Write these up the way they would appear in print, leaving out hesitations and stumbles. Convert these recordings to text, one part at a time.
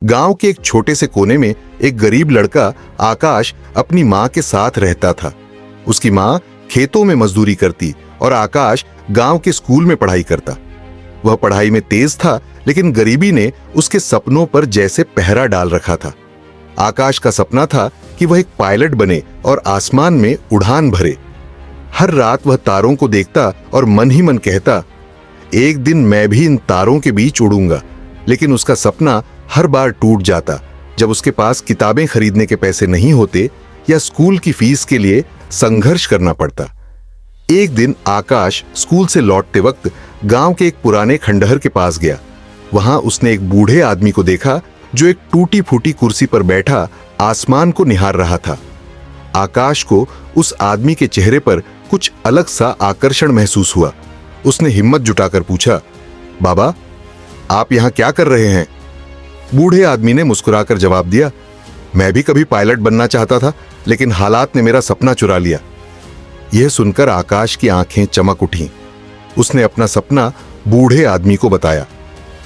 गांव के एक छोटे से कोने में एक गरीब लड़का आकाश अपनी माँ के साथ रहता था। उसकी माँ खेतों में मजदूरी करती और आकाश गांव के स्कूल में पढ़ाई करता। वह पढ़ाई में तेज था, लेकिन गरीबी ने उसके सपनों पर जैसे पहरा डाल रखा था। आकाश का सपना था कि वह एक पायलट बने और आसमान में उड़ान भरे। हर रात वह तारों को देखता और मन ही मन कहता, एक दिन मैं भी इन तारों के बीच उड़ूंगा। लेकिन उसका सपना हर बार टूट जाता जब उसके पास किताबें खरीदने के पैसे नहीं होते या स्कूल की फीस के लिए संघर्ष करना पड़ता। एक दिन आकाश स्कूल से लौटते वक्त गांव के एक पुराने खंडहर के पास गया। वहां उसने एक बूढ़े आदमी को देखा जो एक टूटी फूटी कुर्सी पर बैठा आसमान को निहार रहा था। आकाश को उस आदमी के चेहरे पर कुछ अलग सा आकर्षण महसूस हुआ। उसने हिम्मत जुटाकर पूछा, बाबा, आप यहां क्या कर रहे हैं? बूढ़े आदमी ने मुस्कुराकर जवाब दिया, मैं भी कभी पायलट बनना चाहता था, लेकिन हालात ने मेरा सपना चुरा लिया। यह सुनकर आकाश की आंखें चमक उठीं। उसने अपना सपना बूढ़े आदमी को बताया।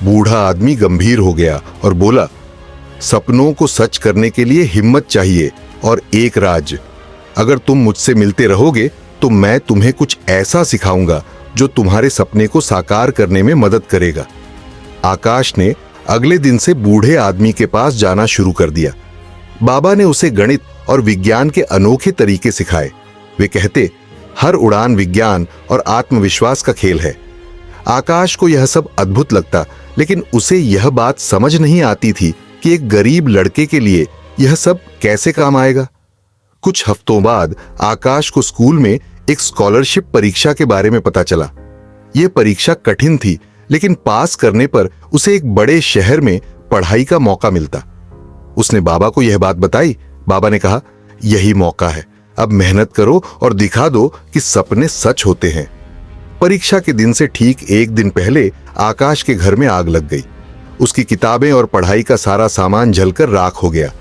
बूढ़ा आदमी गंभीर हो गया और बोला, सपनों को सच करने के लिए हिम्मत चाहिए और एक राज। अगर तुम मुझसे मिलते रहोगे तो मैं तुम्हें कुछ ऐसा सिखाऊंगा जो तुम्हारे सपने को साकार करने में मदद करेगा। आकाश ने अगले दिन से बूढ़े आदमी के पास जाना शुरू कर दिया। बाबा ने उसे गणित और विज्ञान के अनोखे तरीके सिखाए। वे कहते, हर उड़ान विज्ञान और आत्मविश्वास का खेल है। आकाश को यह सब अद्भुत लगता, लेकिन उसे यह बात समझ नहीं आती थी कि एक गरीब लड़के के लिए यह सब कैसे काम आएगा। कुछ हफ्तों बाद आकाश को स्कूल में एक स्कॉलरशिप परीक्षा के बारे में पता चला। यह परीक्षा कठिन थी, लेकिन पास करने पर उसे एक बड़े शहर में पढ़ाई का मौका मिलता। उसने बाबा को यह बात बताई। बाबा ने कहा, यही मौका है, अब मेहनत करो और दिखा दो कि सपने सच होते हैं। परीक्षा के दिन से ठीक एक दिन पहले आकाश के घर में आग लग गई। उसकी किताबें और पढ़ाई का सारा सामान जलकर राख हो गया।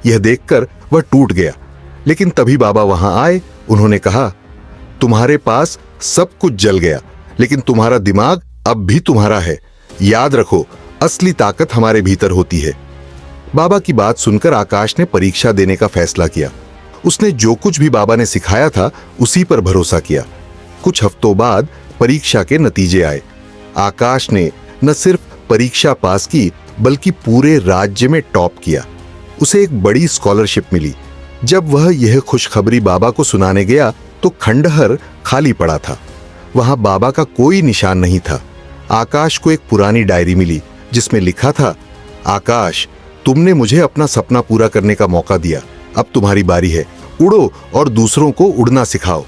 यह देखकर वह टूट गया। लेकिन तभी बाबा वहां आए। उन्होंने कहा, तुम्हारे पास सब कुछ जल गया, लेकिन तुम्हारा दिमाग अब भी तुम्हारा है। याद रखो, असली ताकत हमारे भीतर होती है। बाबा की बात सुनकर आकाश ने परीक्षा देने का फैसला किया। उसने जो कुछ भी बाबा ने सिखाया था उसी पर भरोसा किया। कुछ हफ्तों बाद परीक्षा के नतीजे आए। आकाश ने न सिर्फ परीक्षा पास की, बल्कि पूरे राज्य में टॉप किया। उसे एक बड़ी स्कॉलरशिप मिली। जब वह यह खुशखबरी बाबा को सुनाने गया तो खंडहर खाली पड़ा था। वहां बाबा का कोई निशान नहीं था। आकाश को एक पुरानी डायरी मिली जिसमें लिखा था, आकाश, तुमने मुझे अपना सपना पूरा करने का मौका दिया। अब तुम्हारी बारी है। उड़ो और दूसरों को उड़ना सिखाओ।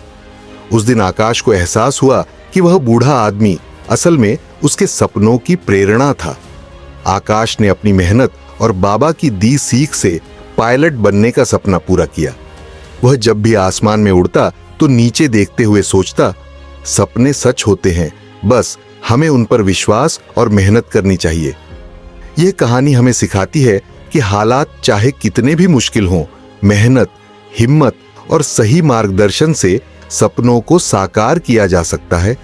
उस दिन आकाश को एहसास हुआ कि वह बूढ़ा आदमी असल में उसके सपनों की प्रेरणा था। आकाश ने अपनी मेहनत और बाबा की दी सीख से पायलट बनने का सपना पूरा किया। वह जब भी आसमान में उड़ता तो नीचे देखते हुए सोचता, सपने सच होते हैं, बस हमें उन पर विश्वास और मेहनत करनी चाहिए। यह कहानी हमें सिखाती है कि हालात चाहे कितने भी मुश्किल हों, मेहनत, हिम्मत और सही मार्गदर्शन से सपनों को साकार किया जा सकता है।